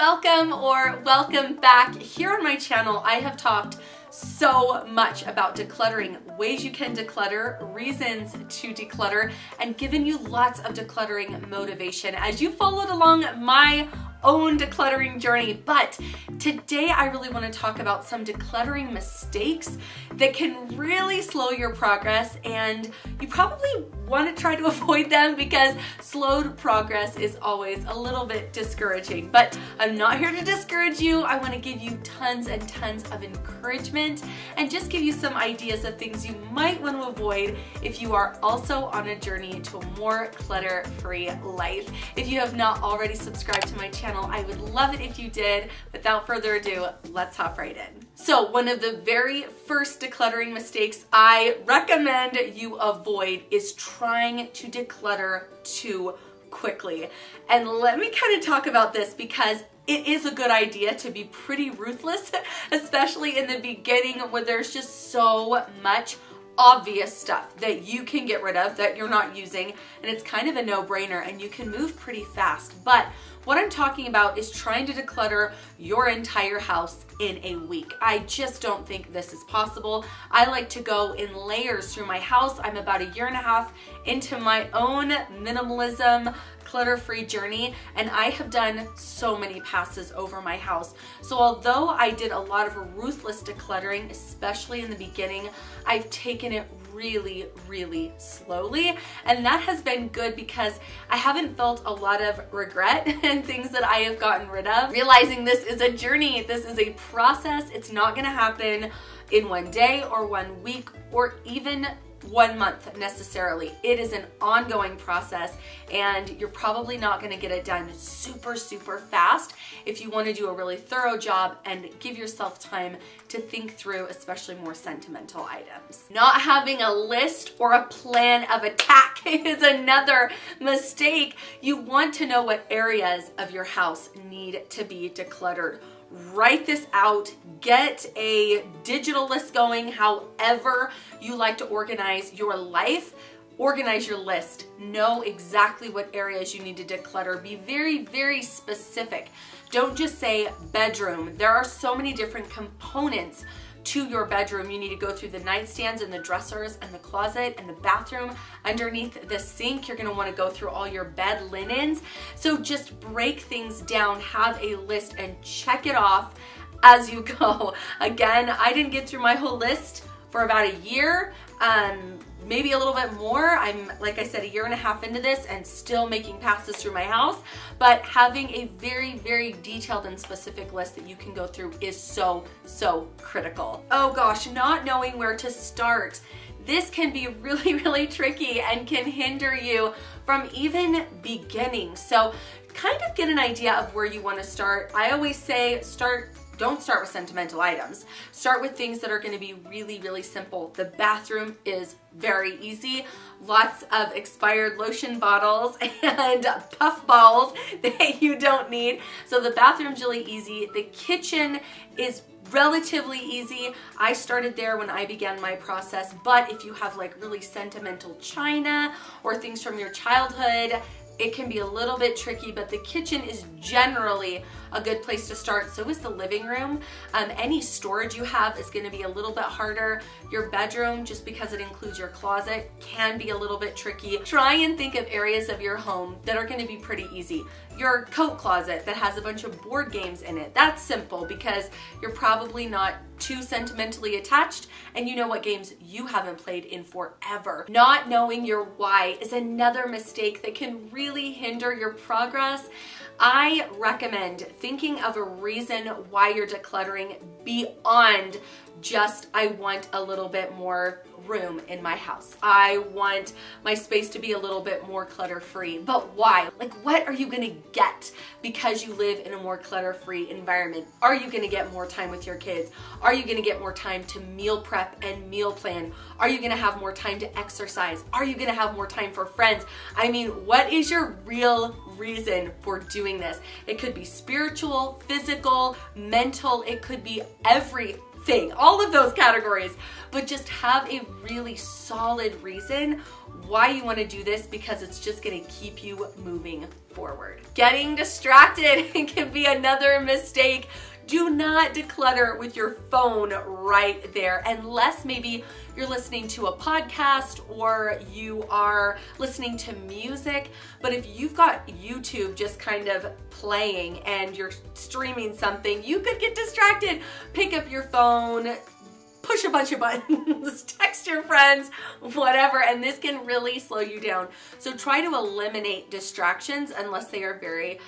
welcome or welcome back. Here on my channel, I have talked so much about decluttering, ways you can declutter, reasons to declutter, and given you lots of decluttering motivation as you followed along my own decluttering journey. But today I really want to talk about some decluttering mistakes that can really slow your progress, and you probably want to try to avoid them because slowed progress is always a little bit discouraging. But I'm not here to discourage you. I want to give you tons and tons of encouragement and just give you some ideas of things you might want to avoid if you are also on a journey to a more clutter-free life. If you have not already subscribed to my channel, I would love it if you did. Without further ado, let's hop right in. So one of the very first decluttering mistakes I recommend you avoid is trying to declutter too quickly. And let me kind of talk about this because it is a good idea to be pretty ruthless, especially in the beginning when there's just so much obvious stuff that you can get rid of that you're not using, and it's kind of a no-brainer and you can move pretty fast. But what I'm talking about is trying to declutter your entire house in a week. I just don't think this is possible. I like to go in layers through my house. I'm about 1.5 years into my own minimalism clutter-free journey, and I have done so many passes over my house. So although I did a lot of ruthless decluttering, especially in the beginning, I've taken it really, really slowly, and that has been good because I haven't felt a lot of regret and things that I have gotten rid of. Realizing this is a journey, this is a process. It's not gonna happen in one day or 1 week or even 1 month necessarily. It is an ongoing process, and you're probably not going to get it done super fast if you want to do a really thorough job and give yourself time to think through especially more sentimental items. Not having a list or a plan of attack is another mistake. You want to know what areas of your house need to be decluttered. Write this out, get a digital list going, however you like to organize your life. Organize your list. Know exactly what areas you need to declutter. Be very specific. Don't just say bedroom. There are so many different components to your bedroom. You need to go through the nightstands and the dressers and the closet and the bathroom. Underneath the sink, you're going to want to go through all your bed linens. So just break things down, have a list, and check it off as you go. Again, I didn't get through my whole list for about 1 year. Maybe a little bit more. I'm, like I said, 1.5 years into this and still making passes through my house, but having a very detailed and specific list that you can go through is so critical. Oh gosh, not knowing where to start. This can be really tricky and can hinder you from even beginning. So kind of get an idea of where you want to start. I always say don't start with sentimental items. Start with things that are going to be really simple. The bathroom is very easy. Lots of expired lotion bottles and puff balls that you don't need. So the bathroom's really easy. The kitchen is relatively easy. I started there when I began my process, but if you have like really sentimental china or things from your childhood, it can be a little bit tricky, but the kitchen is generally a good place to start. So is the living room. Any storage you have is going to be a little bit harder. Your bedroom, just because it includes your closet, can be a little bit tricky. Try and think of areas of your home that are going to be pretty easy. Your coat closet that has a bunch of board games in it. That's simple because you're probably not too sentimentally attached and you know what games you haven't played in forever. Not knowing your why is another mistake that can really hinder your progress. I recommend thinking of a reason why you're decluttering beyond just, I want a little bit more room in my house. I want my space to be a little bit more clutter-free. But why? Like, what are you gonna get because you live in a more clutter-free environment? Are you gonna get more time with your kids? Are you gonna get more time to meal prep and meal plan? Are you gonna have more time to exercise? Are you gonna have more time for friends? I mean, what is your real reason for doing this? It could be spiritual, physical, mental. It could be every thing, all of those categories, but just have a really solid reason why you want to do this, because it's just going to keep you moving forward. Getting distracted can be another mistake. Do not declutter with your phone right there, unless maybe you're listening to a podcast or you are listening to music. But if you've got YouTube just kind of playing and you're streaming something, you could get distracted. Pick up your phone, push a bunch of buttons, text your friends, whatever, and this can really slow you down. So try to eliminate distractions unless they are very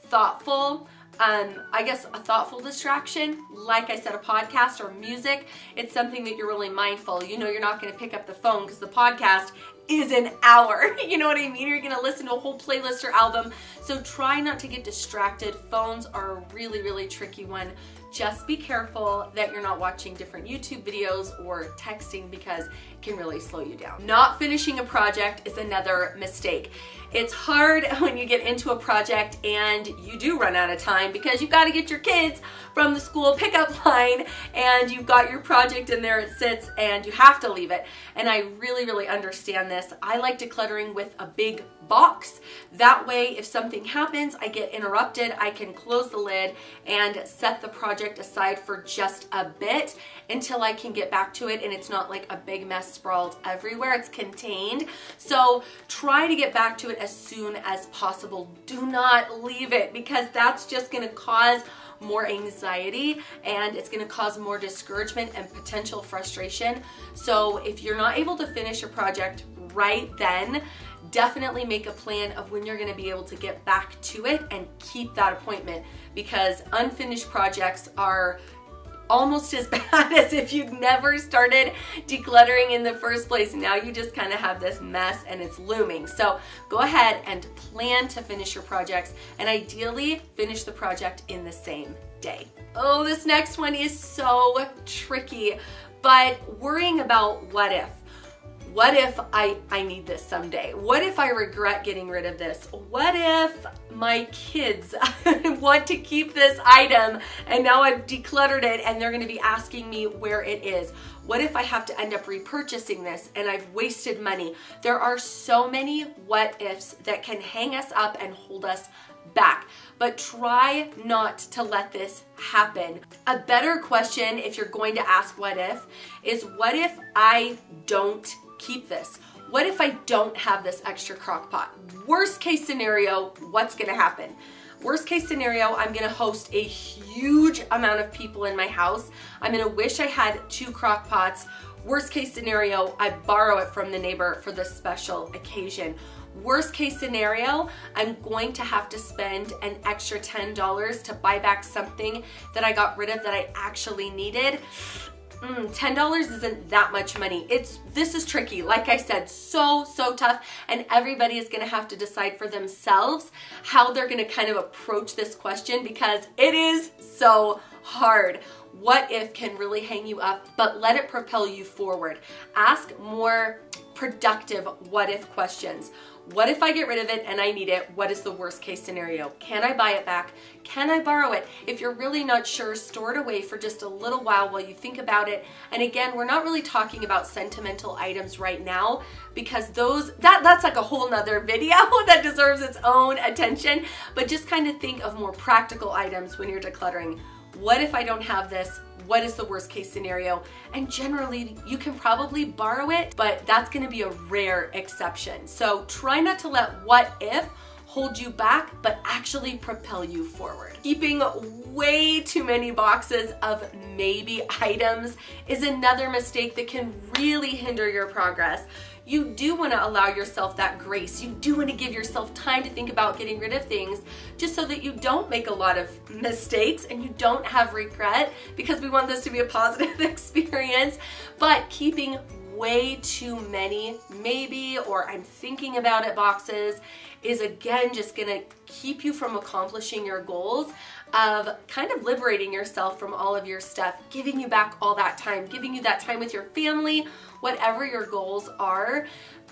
thoughtful. I guess a thoughtful distraction, like I said, a podcast or music, it's something that you're really mindful. You know, you're not going to pick up the phone because the podcast is an hour. You know what I mean? You're going to listen to a whole playlist or album. So try not to get distracted. Phones are a really, really tricky one. Just be careful that you're not watching different YouTube videos or texting, because it can really slow you down. Not finishing a project is another mistake. It's hard when you get into a project and you do run out of time because you've got to get your kids from the school pickup line and you've got your project in there, it sits, and you have to leave it. And I really, really understand this. I like decluttering with a big box. That way, if something happens, I get interrupted, I can close the lid and set the project aside for just a bit until I can get back to it, and it's not like a big mess sprawled everywhere. It's contained. So try to get back to it as soon as possible. Do not leave it, because that's just going to cause more anxiety and it's going to cause more discouragement and potential frustration. So if you're not able to finish a project right then, definitely make a plan of when you're going to be able to get back to it and keep that appointment, because unfinished projects are almost as bad as if you'd never started decluttering in the first place. Now you just kind of have this mess and it's looming. So go ahead and plan to finish your projects, and ideally finish the project in the same day. Oh, this next one is so tricky, but worrying about what if. What if I need this someday? What if I regret getting rid of this? What if my kids want to keep this item and now I've decluttered it and they're going to be asking me where it is? What if I have to end up repurchasing this and I've wasted money? There are so many what ifs that can hang us up and hold us back, but try not to let this happen. A better question, if you're going to ask what if, is what if I don't keep this? What if I don't have this extra crock pot? Worst case scenario, what's gonna happen? Worst case scenario, I'm gonna host a huge amount of people in my house. I'm gonna wish I had 2 crock pots. Worst case scenario, I borrow it from the neighbor for this special occasion. Worst case scenario, I'm going to have to spend an extra $10 to buy back something that I got rid of that I actually needed. $10 isn't that much money. This is tricky. Like I said, so tough, and everybody is gonna have to decide for themselves how they're gonna kind of approach this question, because it is so hard. What if can really hang you up, but let it propel you forward. Ask more productive what if questions. What if I get rid of it and I need it? What is the worst case scenario? Can I buy it back? Can I borrow it? If you're really not sure, store it away for just a little while you think about it. And again, we're not really talking about sentimental items right now, because that's like a whole nother video that deserves its own attention. But just kind of think of more practical items when you're decluttering. What if I don't have this? What is the worst case scenario? And generally, you can probably borrow it, but that's gonna be a rare exception. So try not to let what if hold you back, but actually propel you forward. Keeping way too many boxes of maybe items is another mistake that can really hinder your progress. You do want to allow yourself that grace. You do want to give yourself time to think about getting rid of things, just so that you don't make a lot of mistakes and you don't have regret, because we want this to be a positive experience. But keeping way too many maybe, or I'm thinking about it boxes, is again just gonna keep you from accomplishing your goals of kind of liberating yourself from all of your stuff, giving you back all that time, giving you that time with your family, whatever your goals are.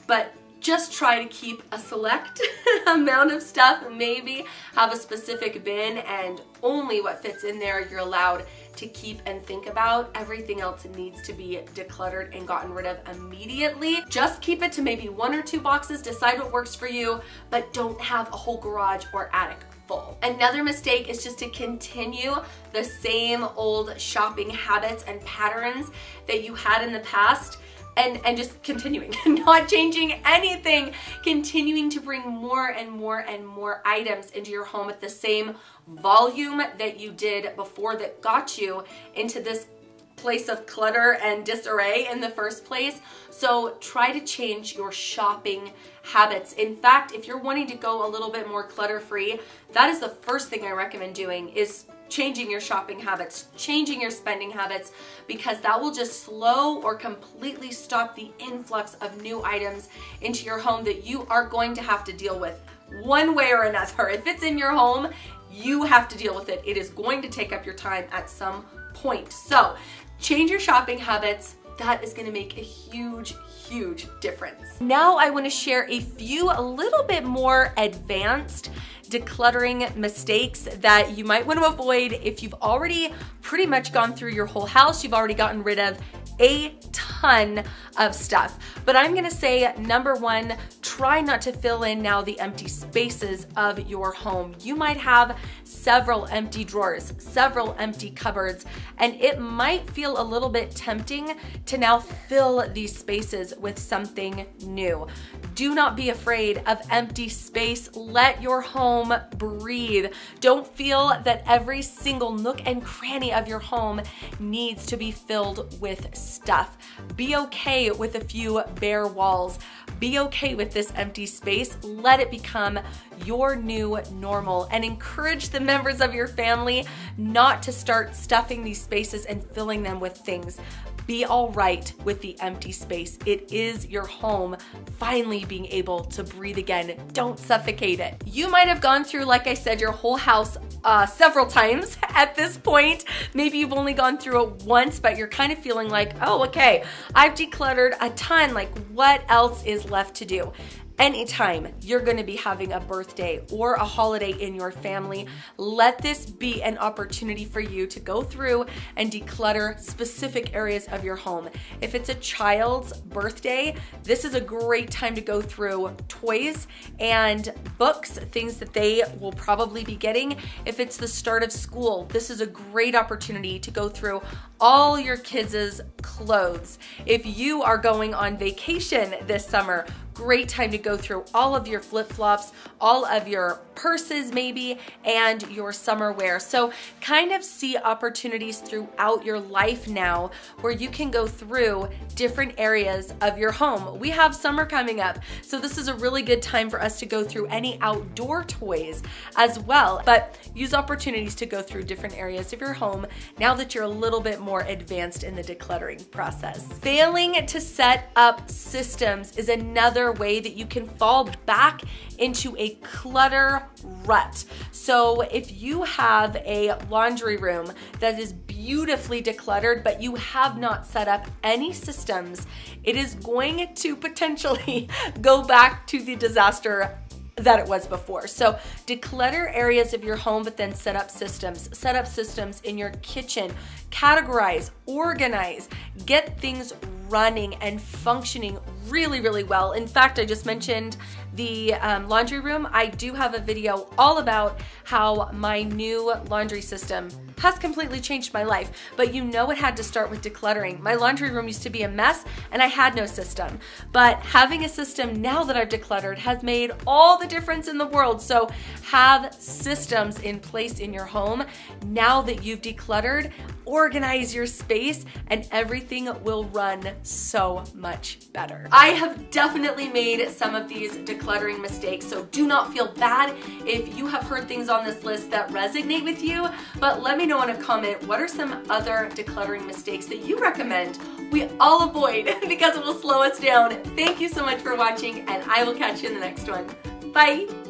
But just try to keep a select amount of stuff, maybe have a specific bin, and only what fits in there you're allowed to keep and think about. Everything else needs to be decluttered and gotten rid of immediately. Just keep it to maybe 1 or 2 boxes, decide what works for you, but don't have a whole garage or attic full. Another mistake is just to continue the same old shopping habits and patterns that you had in the past, and just continuing, not changing anything, continuing to bring more and more and more items into your home at the same volume that you did before that got you into this place of clutter and disarray in the first place. So try to change your shopping habits. In fact, if you're wanting to go a little bit more clutter-free, that is the first thing I recommend doing, is changing your shopping habits, changing your spending habits, because that will just slow or completely stop the influx of new items into your home that you are going to have to deal with one way or another. If it's in your home, you have to deal with it. It is going to take up your time at some point. So change your shopping habits. That is going to make a huge, huge difference. Now I want to share a few a little bit more advanced decluttering mistakes that you might want to avoid if you've already pretty much gone through your whole house. You've already gotten rid of a ton of stuff. But I'm gonna say, number one, try not to fill in now the empty spaces of your home. You might have several empty drawers, several empty cupboards, and it might feel a little bit tempting to now fill these spaces with something new. Do not be afraid of empty space. Let your home breathe. Don't feel that every single nook and cranny of your home needs to be filled with stuff. Be okay with a few bare walls. Be okay with this empty space. Let it become your new normal, and encourage the members of your family not to start stuffing these spaces and filling them with things. Be all right with the empty space. It is your home finally being able to breathe again. Don't suffocate it. You might have gone through, like I said, your whole house several times at this point. Maybe you've only gone through it once, but you're kind of feeling like, oh, okay, I've decluttered a ton. Like, what else is left to do? Anytime you're going to be having a birthday or a holiday in your family, let this be an opportunity for you to go through and declutter specific areas of your home. If it's a child's birthday, this is a great time to go through toys and books, things that they will probably be getting. If it's the start of school, this is a great opportunity to go through all your kids' clothes. If you are going on vacation this summer, great time to go through all of your flip-flops, all of your purses maybe, and your summer wear. So kind of see opportunities throughout your life now where you can go through different areas of your home. We have summer coming up, so this is a really good time for us to go through any outdoor toys as well. But use opportunities to go through different areas of your home now that you're a little bit more advanced in the decluttering process. Failing to set up systems is another way that you can fall back into a clutter rut. So if you have a laundry room that is beautifully decluttered, but you have not set up any systems, it is going to potentially go back to the disaster that it was before. So declutter areas of your home, but then set up systems. Set up systems in your kitchen. Categorize, organize, get things running and functioning really, really well. In fact, I just mentioned the laundry room. I do have a video all about how my new laundry system has completely changed my life, but you know it had to start with decluttering. My laundry room used to be a mess and I had no system, but having a system now that I've decluttered has made all the difference in the world. So have systems in place in your home now that you've decluttered. Organize your space and everything will run so much better. I have definitely made some of these decluttering mistakes, so do not feel bad if you have heard things on this list that resonate with you, but let me know in a comment, what are some other decluttering mistakes that you recommend we all avoid because it will slow us down. Thank you so much for watching, and I will catch you in the next one. Bye.